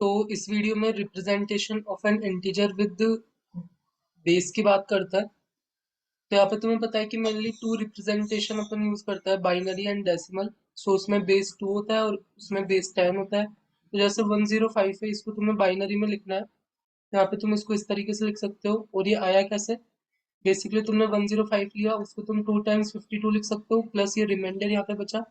तो इस वीडियो में representation of N integer with base की बात करता है। तो यहाँ पे तुम्हें पता है कि मेनली टू रिप्रेजेंटेशन अपन यूज करता है, बाइनरी एंड डेसिमल। सो उसमें बेस 2 होता है और उसमें बेस 10 होता है। तो जैसे 105 है, इसको तुम्हें बाइनरी में लिखना है। यहाँ पे तुम इसको इस तरीके से लिख सकते हो। और ये आया कैसे? बेसिकली तुमने 105 लिया, उसको तुम 2 टाइम्स 52 लिख सकते हो, प्लस ये रिमाइंडर यहाँ पे बचा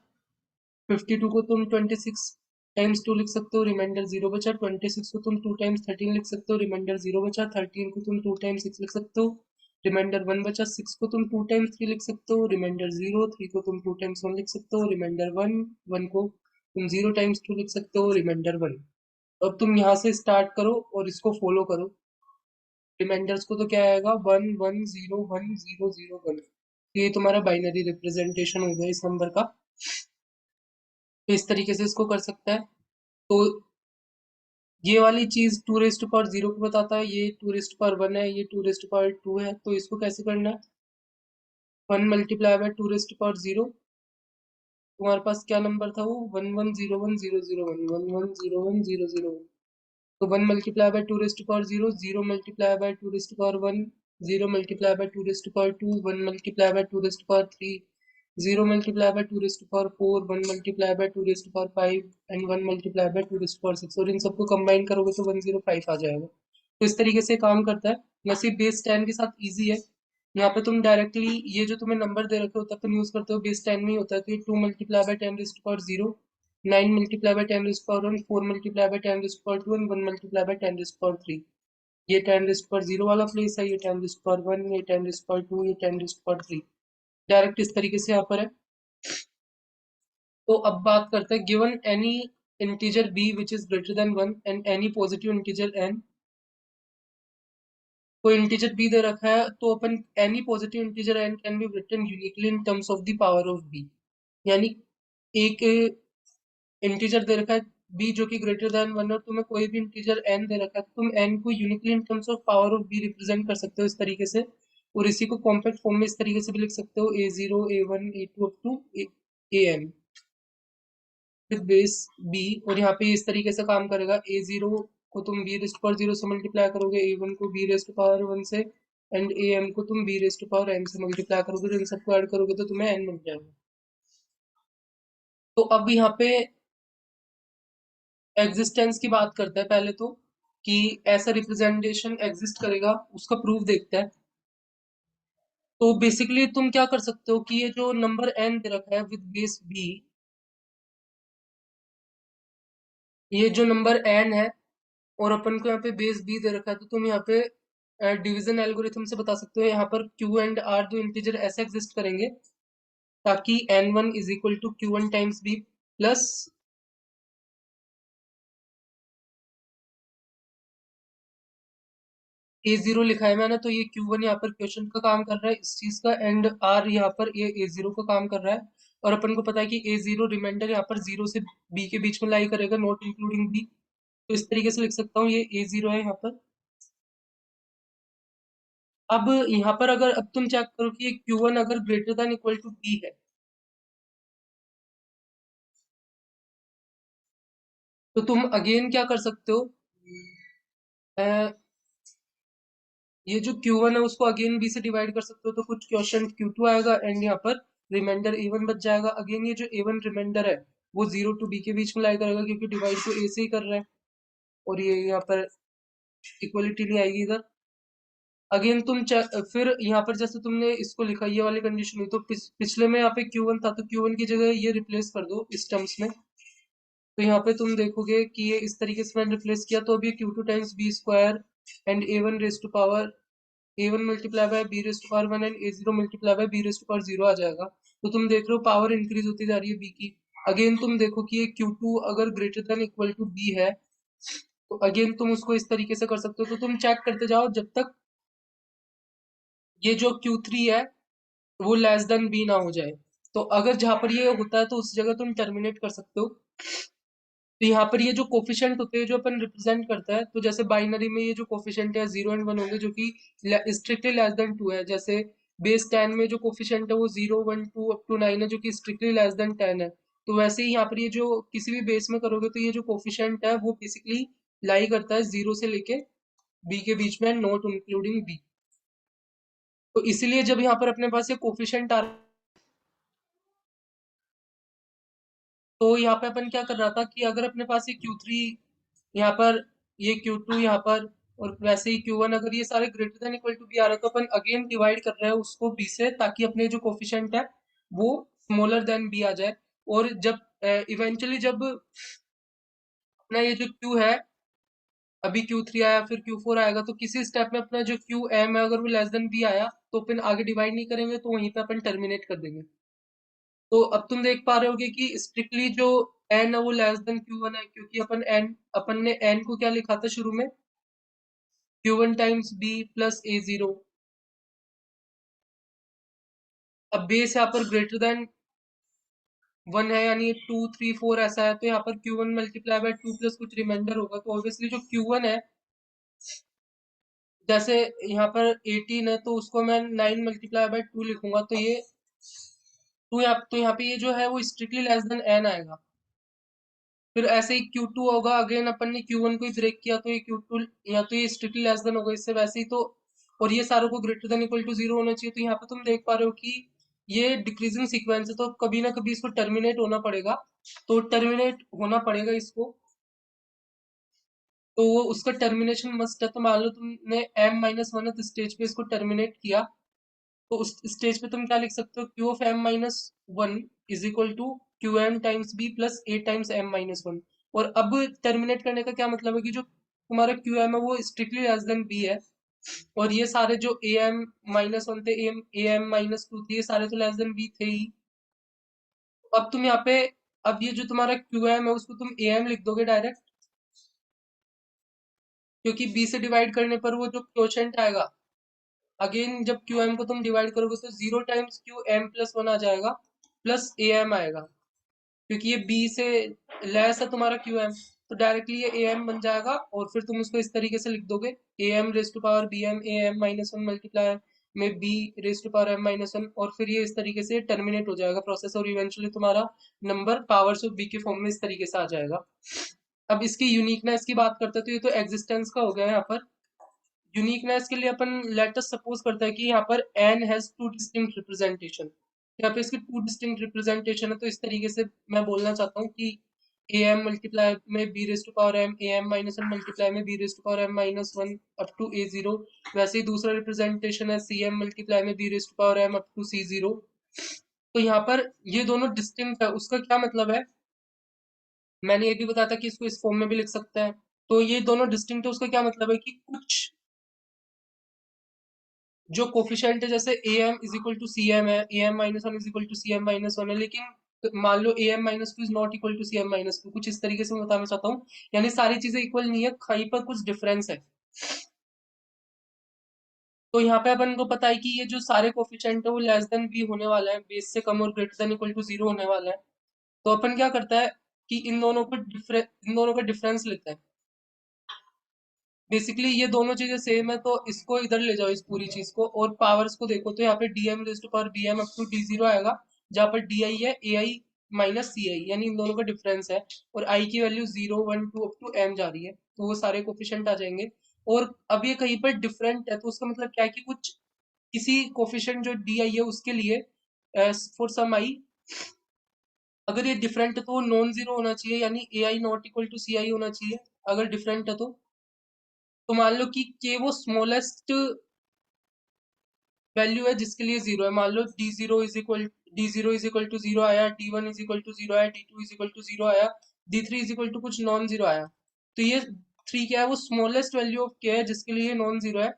52 को तुम 26 टाइम्स 2 लिख सकते हो, रिमाइंडर 0 बचा। 26 को तुम 2 टाइम्स 13 लिख सकते हो, रिमाइंडर 0 बचा। 13 को तुम 2 टाइम्स 6 लिख सकते हो, रिमाइंडर 1 बचा। 6 को तुम 2 टाइम्स 3 लिख सकते हो, रिमाइंडर 0। 3 को तुम 2 टाइम्स 1 लिख सकते हो, रिमाइंडर 1। 1 को तुम 0 टाइम्स 2 लिख सकते हो, रिमाइंडर 1। अब तुम यहाँ से स्टार्ट करो और इसको फॉलो करो। रिमाइंडर्स को तो क्या आएगा? 1 1 0 1 0 0 1। ये तुम्हारा बाइनरी रिप्रेजेंटेशन हो गया इस नंबर का। तो इस तरीके से इसको कर सकता है। तो ये वाली चीज 2 रेस्ट पावर 0 को बताता है, ये 2 रेस्ट पावर 1 है, ये 2 रेस्ट पावर 2 है। तो इसको कैसे करना है? 1 मल्टीप्लाई बाय 2 रेस्ट पावर 0। तुम्हारे पास क्या नंबर था वो? 1 1 0 1 0 0 1 1 1 0 1 0 0 1। तो 1 multiply by 2 rest power 0, 0 multiply by 2 rest power 1, 0 multiply by 2 rest power 2, 1 multiply by 2 rest power 3, 0 multiply by 2 rest power 4, 1 multiply by 2 rest power 5 and 1 multiply by 2 rest power 6। और इन सबको combine करोगे तो 105 आ जाएगा। तो इस तरीके से काम करता है। वैसे बेस 10 के साथ इजी है। यहाँ पे तुम डायरेक्टली ये जो तुम्हें नंबर दे रखे होता है तुम यूज करते हो, बेस 10 में ही होता है। तो ये 2 multiply by 10 rest power 0, 9 multiply by 10 rest power 1, 4 multiply by 10 rest power 2 and 1 multiply by 10 rest power 3। ये 10 रेस्ट पावर 0 वाला प्लेस है, ये 10 रेस्ट पावर 1, ये 10 रेस्ट पावर 2, ये 10 रेस्ट पावर 3। डायरेक्ट इस तरीके से यहाँ पर है। तो अब बात करते हैं, given any integer b which is greater than 1 and any positive integer n। कोई इंटीजर b दे रखा है तो अपन any positive integer n can be written uniquely in terms of the power of b। यानी एक इंटीजर दे रखा है b जो कि ग्रेटर देन 1 और तुम्हें कोई भी इंटीजर n दे रखा है, तो तुम n को uniquely in terms of power of b represent कर सकते हो इस तरीके से। और इसी को कॉम्पैक्ट फॉर्म में इस तरीके से भी लिख सकते हो, a0 a1 a2 up to an with base b। और यहाँ पे इस तरीके से काम करेगा, a0 को तुम b रेस्ट पावर 0 से मल्टीप्लाई करोगे, a1 को b रेस्ट पावर 1 से एंड am को तुम b रेस्ट पावर n से मल्टीप्लाई करोगे। तो इन सबको ऐड करोगे तो तुम्हें n मिल जाएगा। तो अब यहाँ पे एग्जिस्टेंस की बात करते हैं पहले तो, कि ऐसा रिप्रेजेंटेशन एग्जिस्ट करेगा, उसका प्रूफ देखते हैं। तो बेसिकली तुम क्या कर सकते हो कि ये जो नंबर n दे रखा है विद बेस b, ये जो नंबर n है और अपन को यहाँ पे बेस b दे रखा है, तो तुम यहाँ पे डिवीजन एल्गोरिथम से बता सकते हो। यहाँ पर q एंड r दो इंटीजर ऐसे एग्जिस्ट करेंगे ताकि n1 is equal to q1 times b plus a0 लिखा है मैंने, तो ये q1 यहाँ पर क्वेश्चन का काम कर रहा है इस चीज का, एंड r यहाँ पर ये a0 का काम कर रहा है। और अपन को पता है कि a0 रिमाइंडर यहाँ पर 0 से b के बीच में लाई करेगा, नॉट इंक्लूडिंग b। तो इस तरीके से लिख सकता हूँ, ये a0 है यहाँ पर। अब यहाँ पर अगर अब तुम चेक करो कि ये q1 अगर greater than equal to b है, तो तुम अगेन क्या कर सकते हो? अ, ये जो Q1 है उसको अगेन B से डिवाइड कर सकते हो, तो कुछ क्वेश्चन Q2 आएगा एंड यहाँ पर रिमाइंडर A1 बच जाएगा। अगेन ये जो A1 रिमाइंडर है वो 0 टू B के बीच में लाई करेगा, क्योंकि डिवाइड तो A से ही कर रहा है। और ये यहाँ पर इक्वलिटी नहीं आएगी इधर। अगेन फिर यहाँ पर जैसे तुमने इसको लिखा, ये वाली कंडीशन हुई, तो पिछले में यहाँ पे Q1 था, तो Q1 की जगह ये रिप्लेस कर दो इस टर्म्स में। तो यहाँ पे तुम देखोगे कि ये इस तरीके से मैंने रिप्लेस किया, तो अभी Q2 times B square and A1 raise to power a1 multiply by b raised power 1 एंड a0 multiply by b raised power 0 आ जाएगा। तो तुम देख रहे हो पावर इंक्रीज होती जा रही है b की। अगेन तुम देखो कि ये q2 अगर greater than equal to b है, तो अगेन तुम उसको इस तरीके से कर सकते हो। तो तुम चेक करते जाओ जब तक ये जो q3 है वो लेस देन b ना हो जाए। तो अगर जहां पर ये होता है तो उस जगह तुम टर्मिनेट कर सकते हो। तो यहाँ पर ये जो कोफिशिएंट होते हैं जो अपन रिप्रेजेंट करता है, तो जैसे बाइनरी में ये जो कोफिशिएंट है 0 एंड 1 होंगे, जो कि स्ट्रिक्टली लेस देन 2 है। जैसे बेस 10 में जो कोफिशिएंट है वो 0 1 2 अप टू 9 है, जो कि स्ट्रिक्टली लेस देन 10 है। तो वैसे ही यहाँ पर ये जो किसी भी बेस में करोगे तो ये जो कोफिशिएंट है वो बेसिकली लाई करता है 0 से लेके b के बीच में, नॉट इंक्लूडिंग b। तो इसीलिए जब यहाँ पर अपने पास ये कोफिशिएंट आ रहा, तो यहाँ पे अपन क्या कर रहा था कि अगर अपने पास ये Q3 यहाँ पर, ये Q2 यहाँ पर, और वैसे ही Q1, अगर ये सारे greater than equal to B आ रहा है तो अपन अगेन डिवाइड कर रहे हैं उसको b से, ताकि अपने जो कोफिशिएंट है वो स्मॉलर देन b आ जाए। और जब इवेंचुअली जब अपना ये जो Q है, अभी Q3 आया फिर Q4 आएगा, तो किसी स्टेप में अपना जो QM है अगर वो लेस देन b आया तो अपन आगे डिवाइड नहीं करेंगे, तो वहीं पे अपन टर्मिनेट कर देंगे। तो अब तुम देख पा रहे होगे कि स्ट्रिक्टली जो n है वो लेस देन Q1 है, क्योंकि अपन ने n को क्या लिखा था शुरू में, Q1 times b plus a0। अब बेस यहाँ पर ग्रेटर देन 1 है, यानी 2 3 4 ऐसा है, तो यहाँ पर Q1 मल्टीप्लाई बाय 2 प्लस कुछ रिमाइंडर होगा, तो ऑब्वियसली जो Q1 है, जैसे यहाँ पर 18 है तो उसको मैं 9 मल्टीप्लाई बाय 2 लिखूंगा, तो ये 2, तो यहाँ पे ये जो है वो स्ट्रिक्टली लेस देन n आएगा। फिर ऐसे ही Q2 होगा, अगेन अपन ने Q1 को ही ब्रेक किया तो ये Q2, या तो ये स्ट्रिक्टली लेस देन होगा इससे, वैसे ही तो, और ये सारों को ग्रेटर देन इक्वल टू 0 होना चाहिए। तो यहाँ पे तुम देख पा रहे हो कि ये डिक्रीजिंग सीक्वेंस है, तो कभी ना कभी इसको टर्मिनेट होना पड़ेगा, तो टर्मिनेट होना पड़ेगा इसको, तो वो उसका टर्मिनेशन मस्ट है। तो मान लो तुमने m-1 स्टेज पे इसको टर्मिनेट किया, तो उस स्टेज पे तुम क्या लिख सकते हो, Q of m-1 is equal to QM times b plus a times m-1। और अब टर्मिनेट करने का क्या मतलब है कि जो तुम्हारा QM है वो स्ट्रिक्टली लेस देन b है, और ये सारे जो am-1 थे, am-2 थे, ये सारे तो लेस देन b थे ही। अब तुम यहाँ पे, अब ये जो तुम्हारा QM है उसको तुम am लिख दोगे डायरेक्ट, क्योंकि b से डिवाइड करने पर वो जो क्वोशेंट आएगा, अगेन जब QM को तुम डिवाइड करोगे तो 0 टाइम्स QM+1 आ जाएगा, प्लस AM आएगा, क्योंकि ये B से लेस है तुम्हारा QM, तो डायरेक्टली ये AM बन जाएगा, और फिर तुम उसको इस तरीके से लिख दोगे, AM raise to power BM AM-1 multiply में B raise to power M-1, और फिर ये इस तरीके से टर्मिनेट हो जाएगा प्रोसेस, और इवेंचुअली तुम्हारा नंबर पावर्स ऑफ B के फॉर्म में इस तरीके से आ जाएगा। अब इसकी यूनिकनेस की बात करते हैं, तो ये तो एग्जिस्टेंस का हो गया यहाँ पर। यूनिकनेस के लिए अपन लेट अस सपोज करते हैं कि यहाँ पर n has two distinct representation, यहाँ पे इसकी टू डिस्टिंक्ट रिप्रेजेंटेशन है, तो इस तरीके से मैं बोलना चाहता हूँ कि am मल्टीप्लाई में b raise to power m, am-1 multiply में b raise to power m-1 up to a0। वैसे ही दूसरा रिप्रेजेंटेशन है cm मल्टीप्लाई में b raise to power m up to c0। तो यहाँ पर ये दोनों डिस्टिंक्ट है, उसका क्या मतलब है, मैंने ये भी बताया था कि इसको इस फॉर्म में भी लिख सकते हैं। तो ये दोनों डिस्टिंक्ट है, उसका क्या मतलब है कि कुछ जो कोफिशिएंट है, जैसे am is equal to cm है, am-1 is equal to cm-1 है, लेकिन मान लो am-2 is not equal to cm-2, कुछ इस तरीके से मैं बताना चाहता हूँ, यानी सारी चीजें इक्वल नहीं है, कहीं पर कुछ डिफरेंस है। तो यहाँ पे अपन को पता है कि ये जो सारे कोफिशिएंट है वो लेस देन b होने वाला है, बेस से कम और ग्रेटर देन इक्वल टू 0 होने वाला है। तो अपन क्या करता है कि इन दोनों का डिफरेंस लेते हैं। बेसिकली ये दोनों चीजें सेम है, तो इसको इधर ले जाओ, इस पूरी चीज को, और पावर्स को देखो, तो यहाँ पे dm raise to power bm up to d0 आएगा, जहाँ पर di है ai माइनस ci, यानी इन दोनों का डिफरेंस है, और i की वैल्यू 0 1 2 अप टू m जा रही है, तो वो सारे कोफिशिएंट आ जाएंगे। और अब ये कहीं पर डिफरेंट है, तो उसका मतलब क्या है कि कुछ किसी कोफिशिएंट जो di है उसके लिए फॉर सम i, अगर ये डिफरेंट है तो वो नॉन जीरो होना चाहिए, यानी ai not equal to ci होना चाहिए, अगर डिफरेंट है तो मान लो कि के वो स्मॉलेस्ट वैल्यू है जिसके लिए 0 है, मान लो d0 इज इक्वल टू 0 आया, d1 इज इक्वल टू 0 आया, d2 इज इक्वल टू 0 आया, d3 इज इक्वल टू कुछ नॉन जीरो आया। तो ये 3 क्या है, वो स्मॉलेस्ट वैल्यू ऑफ के है जिसके लिए नॉन जीरो है।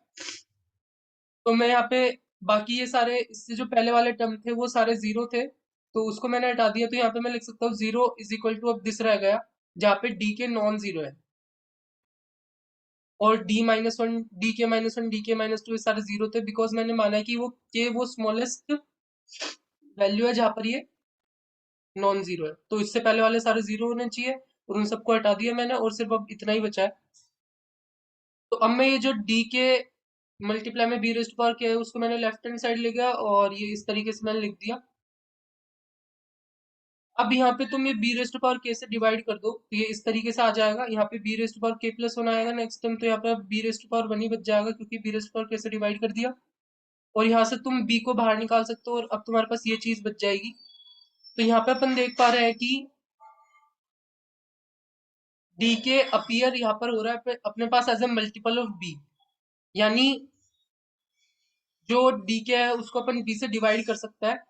तो मैं यहाँ पे बाकी ये सारे, इससे जो पहले वाले टर्म थे वो सारे जीरो थे, तो उसको मैंने हटा दिया, तो यहाँ पे मैं लिख सकता हूँ 0 इज इक्वल टू, अब दिस रह गया जहाँ पे डी के नॉन जीरो है, और डी के माइनस वन डी के माइनस टू ये सारे जीरो थे, बिकॉज मैंने माना है कि वो स्मॉलेस्ट वैल्यू है जहाँ पर ये नॉन जीरो है, तो इससे पहले वाले सारे जीरो होने चाहिए, और उन सबको हटा दिया मैंने, और सिर्फ अब इतना ही बचा है। तो अब मैं ये जो डी के मल्टीप्लाई में बी रेस्ट पावर क्या है उसको मैंने लेफ्ट हैंड साइड ले गया, और ये इस तरीके से मैंने लिख दिया। अब यहाँ पे तुम ये बी रेस्ट पावर के से डिवाइड कर दो तो ये इस तरीके से आ जाएगा। यहाँ पे बी रेस्ट पावर के प्लस वन आएगा नेक्स्ट टाइम, तो यहाँ पे बी रेस्ट पावर वन ही बच जाएगा क्योंकि बी रेस्ट पावर के से डिवाइड कर दिया। और यहाँ से तुम b को बाहर निकाल सकते हो और अब तुम्हारे पास ये चीज बच जाएगी। तो यहाँ पे अपन देख पा रहे हैं कि d के अपीयर यहाँ पर हो रहा है अपने पास as a multiple of b, यानी जो d के है उसको अपन b से डिवाइड कर सकता है।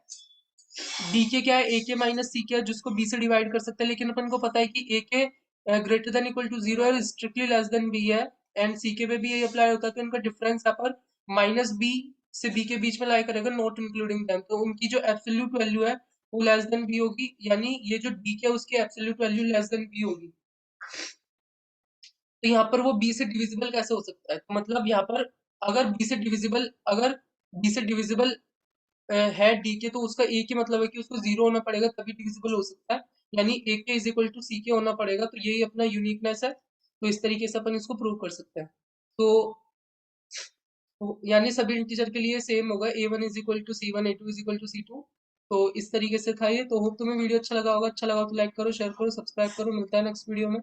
d के क्या है, a के माइनस c के है जिसको b से डिवाइड कर सकते हैं, लेकिन अपन को पता है कि a के greater than equal to zero है, स्ट्रिक्टली लेस देन b है, एंड c के पे भी ये अप्लाई होता है, तो इनका डिफरेंस यहाँ पर माइनस b से b के बीच में लाई करेगा, नॉट इंक्लूडिंग देम, तो उनकी जो एब्सोल्यूट वैल्यू है वो लेस देन b होगी, यानी ये जो d के है उसकी absolute value less than b होगी। तो यहाँ पर वो b से डिविजिबल कैसे हो सकता है, तो मतलब यहाँ पर अगर b से डिविजिबल है डी के, तो उसका एक ही मतलब है कि उसको जीरो होना पड़ेगा तभी डिविजिबल हो सकता है, यानी ए के इज इक्वल टू सी के होना पड़ेगा, तो यही अपना यूनिकनेस है। तो इस तरीके से अपन इसको प्रूव कर सकते हैं। तो यानी सभी इंटीजर के लिए सेम होगा, A one is equal to C one, A two is equal to C two. तो इस तरीके से था ये। तो होप तुम्हें वीडियो अच्छा लगा होगा, अच्छा लगा तो लाइक करो, शेयर करो, सब्सक्राइब करो, मिलता है नेक्स्ट वीडियो में।